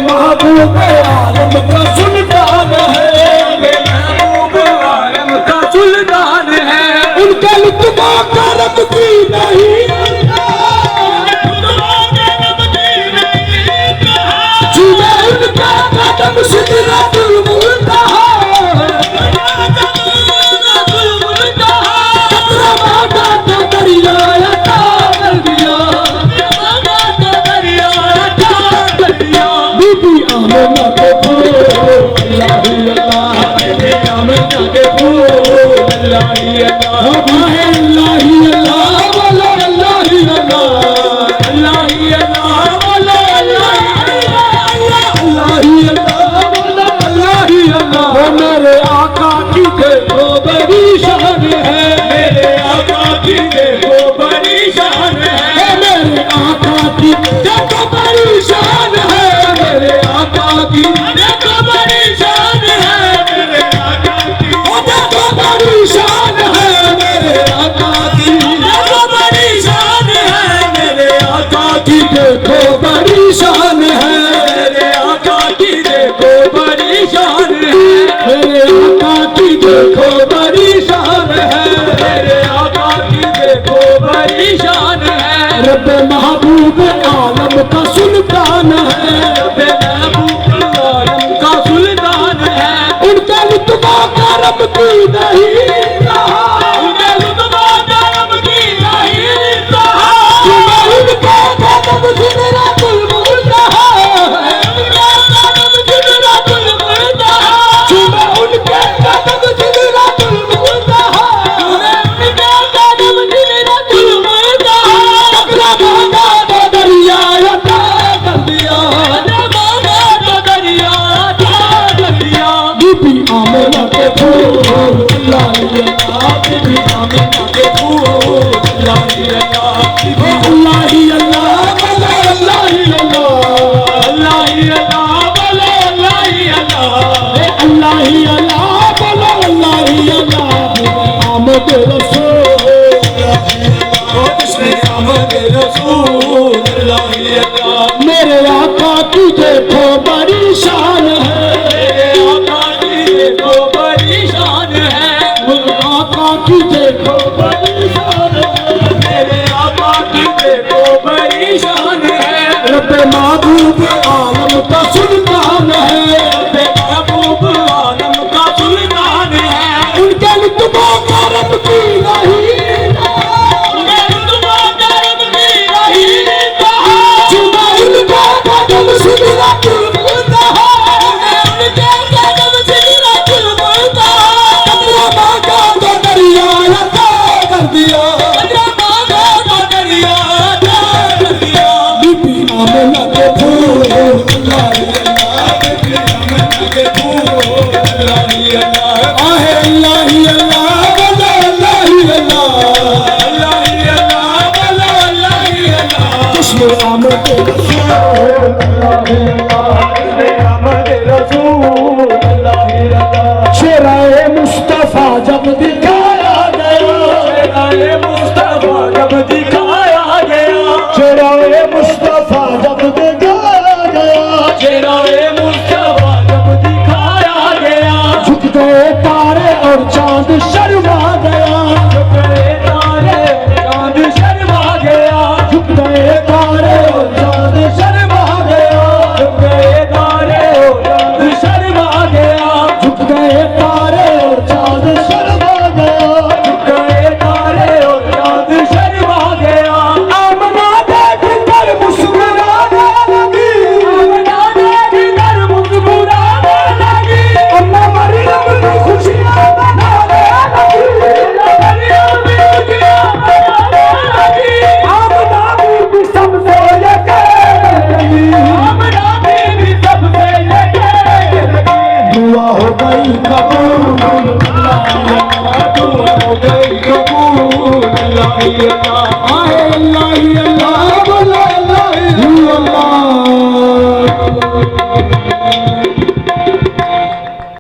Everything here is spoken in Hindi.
महबूब आलम का सुल्तान है, महबूब आलम का सुल्तान है। उनका लुत्फ़ा करम की नहीं जुए उनका कदम सिदरतुल मुंतहा, कतरा माटा तो दरिया अता कर दिया, बीबी आमना के फूल अल्लाह अल्लाह, बीबी आमना के फूल अल्लाह अल्लाह, अल्लाह अल्लाह बोलो अल्लाह अल्लाह, अल्लाह अल्लाह बोलो अल्लाह अल्लाह, अल्लाह बोलो अल्लाह अल्लाह। मेरे आका की देखो बड़ी शान है, मेरे आका की देखो बड़ी शान है, मेरे आका की देखो बड़ी शान है, मेरे आका की देखो बड़ी शान है, मेरे आका की देखो बड़ी शान है, मेरे आका की देखो बड़ी शान है, मेरे आका की देखो बड़ी शान है, मेरे आका की देखो बड़ी शान है, मेरे आका की देखो बड़ी शान है, मेरे आका की देखो बड़ी शान है। रब महबूब आलम का सुल्तान है, रब महबूब आलम का सुल्तान है। उनका लुत्फ़ा करम की नहीं रहा, उनका लुत्फ़ा करम की नहीं रहा, उनका कदम सिदरतुल मुंतहा, उनका कदम सिदरतुल मुंतहा, उनके कदम सिदरतुल मुंतहा, उनके कदम सिदरतुल मुंतहा, कतरा मांगा तो दरिया अता कर दिया, मांगा तो दरिया अता कर दिया। बीबी आमना के फूल अल्लाह अल्लाह, बीबी आमना के फूल अल्लाह अल्लाह, बीबी अल्लाह अल्लाह बोलो अल्लाह अल्लाह, अल्लाह अल्लाह बोलो अल्लाह अल्लाह, अल्लाह अल्लाह बोलो अल्लाह अल्लाह। आमद रसूल आमद रसूल अल्लाह अल्लाह, मेरे आका की देखो बड़ी शान है, मेरे आका की देखो बड़ी शान है, मेरे आका की देखो बड़ी शान है, मेरे आका की देखो बड़ी शान है। रब महबूब आलम का सुल्तान है, रब महबूब आलम का सुल्तान है। उनके लुत्फ़ा करम की नहीं सिदरतुल मुंतहा, उनके कदम सिदरतुल मुंतहा, कतरा मांगा तो दरिया अता कर दिया, कतरा मांगा तो दरिया अता कर दिया। बीबी आमना के फूल अल्लाह